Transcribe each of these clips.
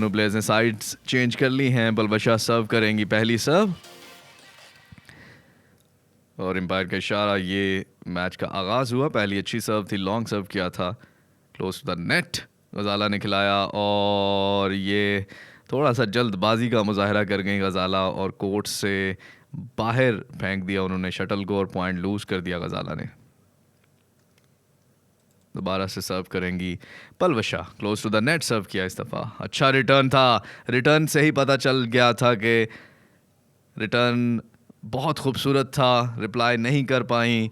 दोनों प्लेयर्स ने sides change कर ली हैं। बलबशा सर्व करेंगी पहली सर्व और एम्पायर का इशारा, ये मैच का आगाज़ हुआ। पहली अच्छी सर्व थी, लॉन्ग सर्व किया था, क्लोज टू द नेट गजाला ने खिलाया और ये थोड़ा सा जल्दबाजी का मुजाहरा कर गई गजाला और कोर्ट से बाहर फेंक दिया उन्होंने शटल को और पॉइंट लूज कर दिया गजाला ने। दोबारा से सर्व करेंगी Palwasha, close to the net serve किया इस दफ़ा। अच्छा रिटर्न था, रिटर्न से ही पता चल गया था कि रिटर्न बहुत खूबसूरत था, रिप्लाई नहीं कर पाई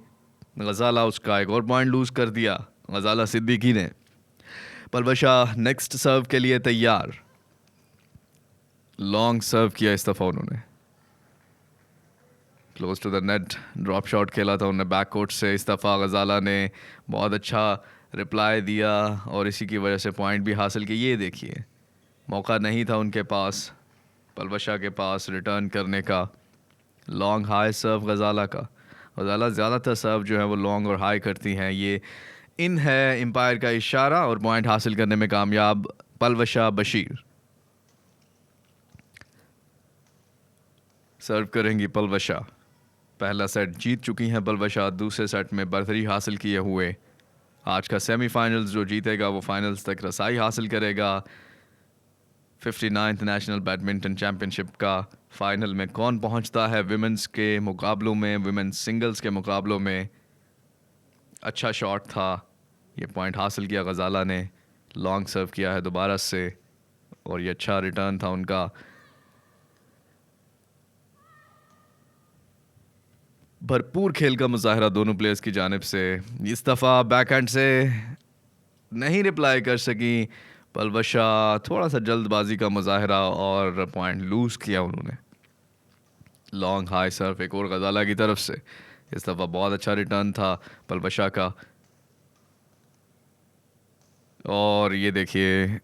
गजाला, उसका एक और पॉइंट लूज कर दिया गजाला सिद्दीकी ने। पलवशा नेक्स्ट सर्व के लिए तैयार, लॉन्ग सर्व किया इस दफ़ा उन्होंने, close to the net drop shot खेला था उन्होंने बैक कोर्ट से। इस दफ़ा गजाला ने बहुत अच्छा रिप्लाई दिया और इसी की वजह से पॉइंट भी हासिल किया। ये देखिए, मौका नहीं था उनके पास, पलवशा के पास रिटर्न करने का। लॉन्ग हाई सर्व गजाला का, गजाला ज़्यादातर सर्व जो है वो लॉन्ग और हाई करती हैं। ये इन है एम्पायर का इशारा और पॉइंट हासिल करने में कामयाब पलवशा बशीर। सर्व करेंगी पलवशा। पहला सेट जीत चुकी हैं पलवशा, दूसरे सेट में बर्तरी हासिल किए हुए। आज का सेमीफाइनल्स जो जीतेगा वो फाइनल्स तक रसाई हासिल करेगा। 59th नेशनल बैडमिंटन चैम्पियनशिप का फाइनल में कौन पहुंचता है विमेंस के मुकाबलों में, विमेंस सिंगल्स के मुकाबलों में। अच्छा शॉट था, ये पॉइंट हासिल किया गजाला ने, लॉन्ग सर्व किया है दोबारा से और ये अच्छा रिटर्न था उनका। भरपूर खेल का मुजाहरा दोनों प्लेयर्स की जानिब से। इस दफ़ा बैकहैंड से नहीं रिप्लाई कर सकी पलवशा, थोड़ा सा जल्दबाजी का मुजाहरा और पॉइंट लूज किया उन्होंने। लॉन्ग हाई सर्व एक और गजाला की तरफ से, इस दफ़ा बहुत अच्छा रिटर्न था पलवशा का। और ये देखिए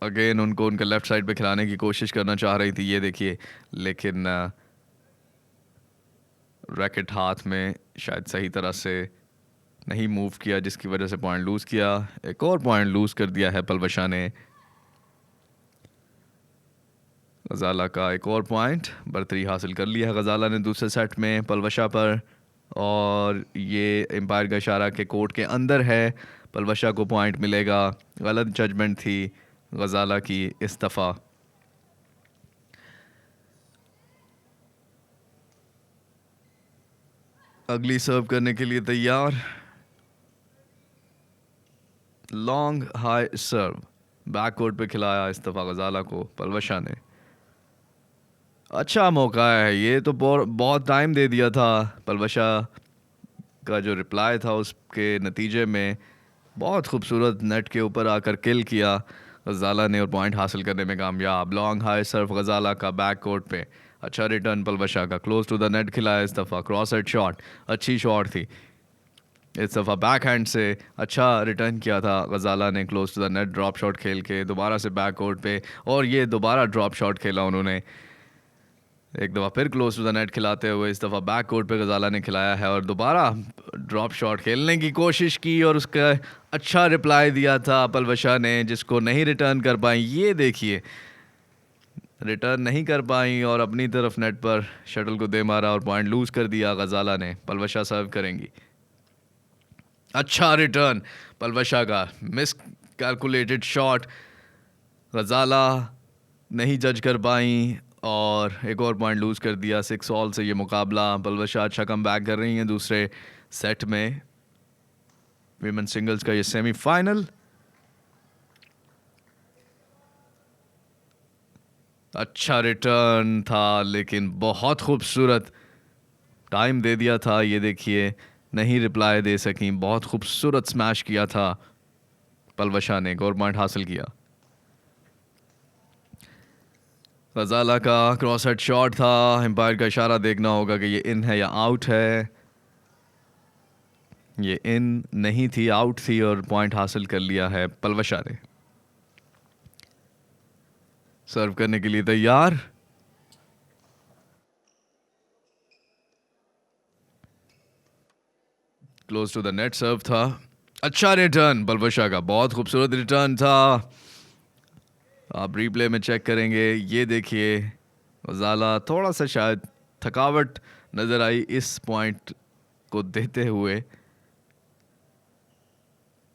अगेन उनको उनका लेफ्ट साइड पे खिलाने की कोशिश करना चाह रही थी, ये देखिए, लेकिन रैकेट हाथ में शायद सही तरह से नहीं मूव किया, जिसकी वजह से पॉइंट लूज किया। एक और पॉइंट लूज कर दिया है पलवशा ने। गजाला का एक और पॉइंट, बर्तरी हासिल कर लिया है गजाला ने दूसरे सेट में पलवशा पर। और ये एम्पायर का इशारा के कोर्ट के अंदर है, पलवशा को पॉइंट मिलेगा। गलत जजमेंट थी गजाला की इस दफ़ा। अगली सर्व करने के लिए तैयार, लॉन्ग हाई सर्व, बैक कोर्ट पे खिलाया इस दफ़ा गजाला को पलवशा ने। अच्छा मौका है ये, तो बहुत टाइम दे दिया था पलवशा का जो रिप्लाई था उसके नतीजे में। बहुत खूबसूरत नेट के ऊपर आकर किल किया गजाला ने और पॉइंट हासिल करने में कामयाब। लॉन्ग हाई सर्व गजाला का बैक कोर्ट पे, अच्छा रिटर्न पलवशा का, क्लोज टू द नेट खिलाया इस दफ़ा, क्रॉस हेड शॉट, अच्छी शॉट थी। इस दफ़ा बैक हैंड से अच्छा रिटर्न किया था गजाला ने, close to the net drop shot खेल के दोबारा से बैक कोर्ट पे, और ये दोबारा ड्रॉप शॉट खेला उन्होंने। एक दफ़ा फिर क्लोज टू द नेट खिलाते हुए इस दफ़ा बैक कोर्ट पे गजाला ने खिलाया है और दोबारा ड्रॉप शॉट खेलने की कोशिश की और उसका अच्छा रिप्लाई दिया था पलवशा ने, जिसको नहीं रिटर्न कर पाई। ये देखिए, रिटर्न नहीं कर पाई और अपनी तरफ नेट पर शटल को दे मारा और पॉइंट लूज कर दिया गजाला ने। पलवशा सर्व करेंगी। अच्छा रिटर्न पलवशा का, मिस कैलकुलेटेड शॉट, गजाला नहीं जज कर पाई और एक और पॉइंट लूज कर दिया। 6 ऑल से ये मुकाबला। पलवशा अच्छा कम बैक कर रही हैं दूसरे सेट में। विमेन सिंगल्स का ये सेमीफाइनल। अच्छा रिटर्न था लेकिन बहुत खूबसूरत, टाइम दे दिया था, ये देखिए नहीं रिप्लाई दे सकी। बहुत खूबसूरत स्मैश किया था पलवशा ने, एक और पॉइंट हासिल किया। गजाला का क्रॉस हेड शॉट था, एम्पायर का इशारा देखना होगा कि ये इन है या आउट है। ये इन नहीं थी, आउट थी और पॉइंट हासिल कर लिया है पलवशा ने। सर्व करने के लिए तैयार, क्लोज टू द नेट सर्व था। अच्छा रिटर्न पलवशा का, बहुत खूबसूरत रिटर्न था। आप रिप्ले में चेक करेंगे, ये देखिए गजाला थोड़ा सा शायद थकावट नज़र आई इस पॉइंट को देते हुए।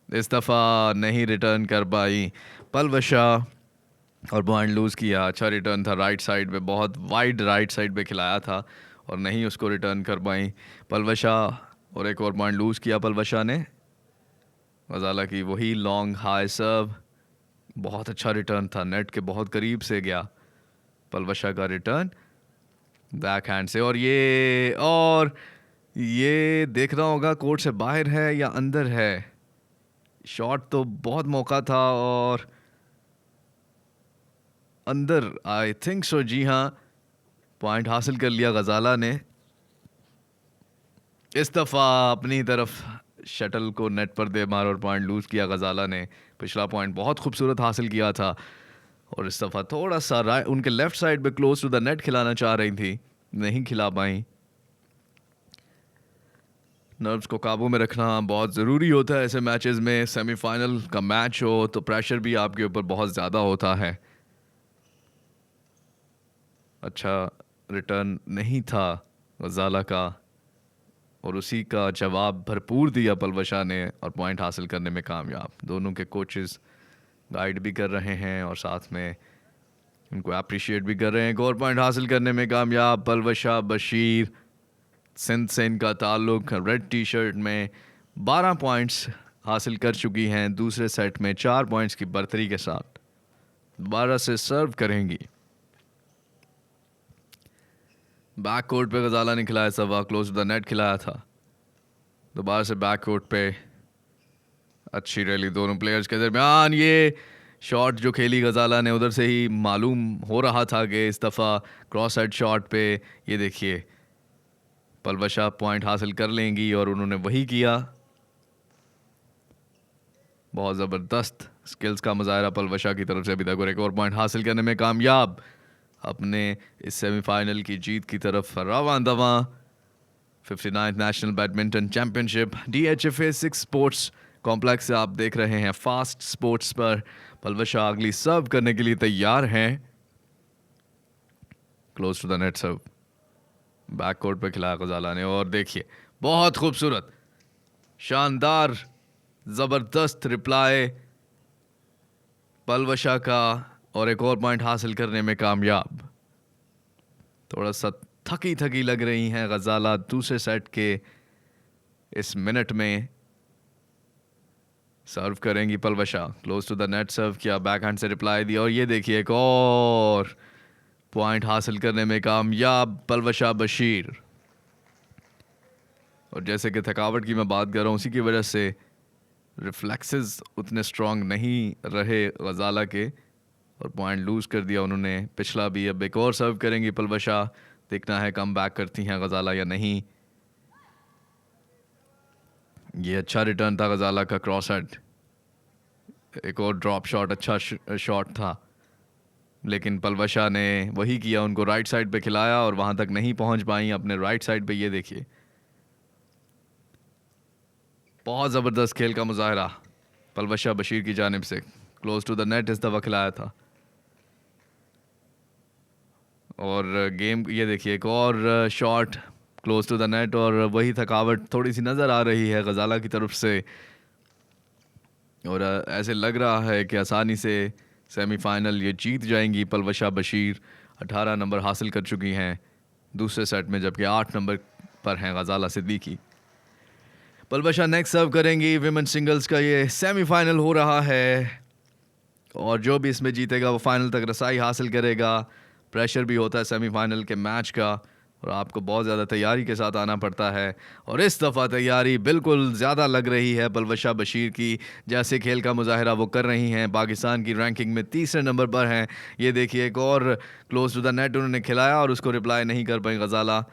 इस दफ़ा नहीं रिटर्न कर पाई पलवशा और पॉइंट लूज़ किया। अच्छा रिटर्न था राइट साइड पे, बहुत वाइड राइट साइड पे खिलाया था और नहीं उसको रिटर्न कर पाई पलवशा, और एक और पॉइंट लूज़ किया पलवशा ने। गजाला की वही लॉन्ग हाई सर्व, बहुत अच्छा रिटर्न था, नेट के बहुत करीब से गया पलवशा का रिटर्न बैक हैंड से। और ये देखना होगा कोर्ट से बाहर है या अंदर है। शॉट तो बहुत मौका था और अंदर, आई थिंक सो, जी हाँ, पॉइंट हासिल कर लिया गजाला ने। इस दफ़ा अपनी तरफ शटल को नेट पर दे मार और पॉइंट लूज़ किया गजाला ने। पिछला पॉइंट बहुत खूबसूरत हासिल किया था और इस दफ़ा थोड़ा सा उनके लेफ्ट साइड पे क्लोज टू द नेट खिलाना चाह रही थी, नहीं खिला पाई। नर्व्स को काबू में रखना बहुत ज़रूरी होता है ऐसे मैचेस में। सेमीफाइनल का मैच हो तो प्रेशर भी आपके ऊपर बहुत ज़्यादा होता है। अच्छा रिटर्न नहीं था गजाला का और उसी का जवाब भरपूर दिया पलवशा ने और पॉइंट हासिल करने में कामयाब। दोनों के कोचेस गाइड भी कर रहे हैं और साथ में उनको अप्रिशिएट भी कर रहे हैं। एक और पॉइंट हासिल करने में कामयाब पलवशा बशीर। सिंध से इनका ताल्लुक, रेड टी शर्ट में 12 पॉइंट्स हासिल कर चुकी हैं दूसरे सेट में 4 पॉइंट्स की बढ़तरी के साथ। दोबारा से सर्व करेंगी। बैक कोर्ट पे गजाला ने खिलाया सवा, क्लोज द नेट खिलाया था। दोबारा से बैक कोर्ट पे अच्छी रैली दोनों प्लेयर्स के दरमियान। ये शॉट जो खेली गजाला ने उधर से ही मालूम हो रहा था कि इस दफ़ा क्रॉस हेड शॉट पे ये देखिए पलवशा पॉइंट हासिल कर लेंगी और उन्होंने वही किया। बहुत ज़बरदस्त स्किल्स का मुजाहरा पलवशा की तरफ से अभी तक और एक और पॉइंट हासिल करने में कामयाब। अपने इस सेमीफाइनल की जीत की तरफ रवां दवां। 59th national badminton championship DHFA 6 sports complex से आप देख रहे हैं फास्ट स्पोर्ट्स पर। पलवशा अगली सर्व करने के लिए तैयार हैं। Close to the net serve, back court पे खिलाया गजाला ने और देखिए बहुत खूबसूरत शानदार ज़बरदस्त रिप्लाई पलवशा का और एक और पॉइंट हासिल करने में कामयाब। थोड़ा सा थकी थकी लग रही हैं गजाला दूसरे सेट के इस मिनट में। सर्व करेंगी Palwasha, close to the net serve किया, बैक हैंड से रिप्लाई दिया और ये देखिए एक और पॉइंट हासिल करने में कामयाब पलवशा बशीर। और जैसे कि थकावट की मैं बात कर रहा हूँ उसी की वजह से रिफ्लेक्सेस उतने स्ट्रांग नहीं रहे गजाला के और पॉइंट लूज कर दिया उन्होंने पिछला भी। अब एक और सर्व करेंगी पलवशा, देखना है कम बैक करती हैं गजाला या नहीं। ये अच्छा रिटर्न था गजाला का क्रॉस हेड, एक और ड्रॉप शॉट अच्छा शॉट था लेकिन पलवशा ने वही किया, उनको राइट साइड पे खिलाया और वहां तक नहीं पहुंच पाई अपने राइट साइड पे। ये देखिए बहुत ज़बरदस्त खेल का मुजाहरा पलवशा बशीर की जानिब से। क्लोज टू द नेट इस दफ़ा खिलाया था और गेम ये देखिए एक और shot close to the net और वही थकावट थोड़ी सी नज़र आ रही है गजाला की तरफ से और ऐसे लग रहा है कि आसानी से सेमीफाइनल ये जीत जाएंगी पलवशा बशीर। 18 नंबर हासिल कर चुकी हैं दूसरे सेट में जबकि 8 नंबर पर हैं गजाला सिद्दीकी। पलवशा नेक्स्ट सर्व करेंगी। विमेन सिंगल्स का ये सेमीफाइनल हो रहा है और जो भी इसमें जीतेगा वो फाइनल तक रसाई हासिल करेगा। प्रेशर भी होता है सेमीफाइनल के मैच का और आपको बहुत ज़्यादा तैयारी के साथ आना पड़ता है और इस दफ़ा तैयारी बिल्कुल ज़्यादा लग रही है पलवशा बशीर की। जैसे खेल का मुजाहरा वो कर रही हैं, पाकिस्तान की रैंकिंग में तीसरे नंबर पर हैं। ये देखिए एक और क्लोज टू द नेट उन्होंने खिलाया और उसको रिप्लाई नहीं कर पाई गजाला।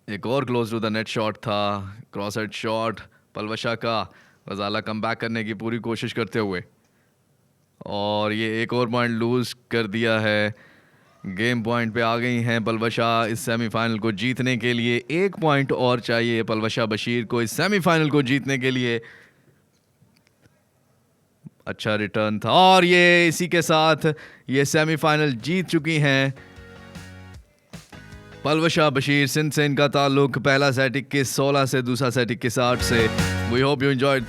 एक और close to the net shot था, क्रॉस हेड शॉट पलवशा का। गजाला कम बैक करने की पूरी कोशिश करते हुए और ये एक और पॉइंट लूज कर दिया है। गेम पॉइंट पे आ गई हैं पलवशा इस सेमीफाइनल को जीतने के लिए। एक पॉइंट और चाहिए पलवशा बशीर को इस सेमीफाइनल को जीतने के लिए। अच्छा रिटर्न था। और ये इसी के साथ ये सेमीफाइनल जीत चुकी हैं पलवशा बशीर। सिंध से इनका ताल्लुक। पहला सेट 21-16 से, दूसरा सेट 21-8 से। We hope you enjoyed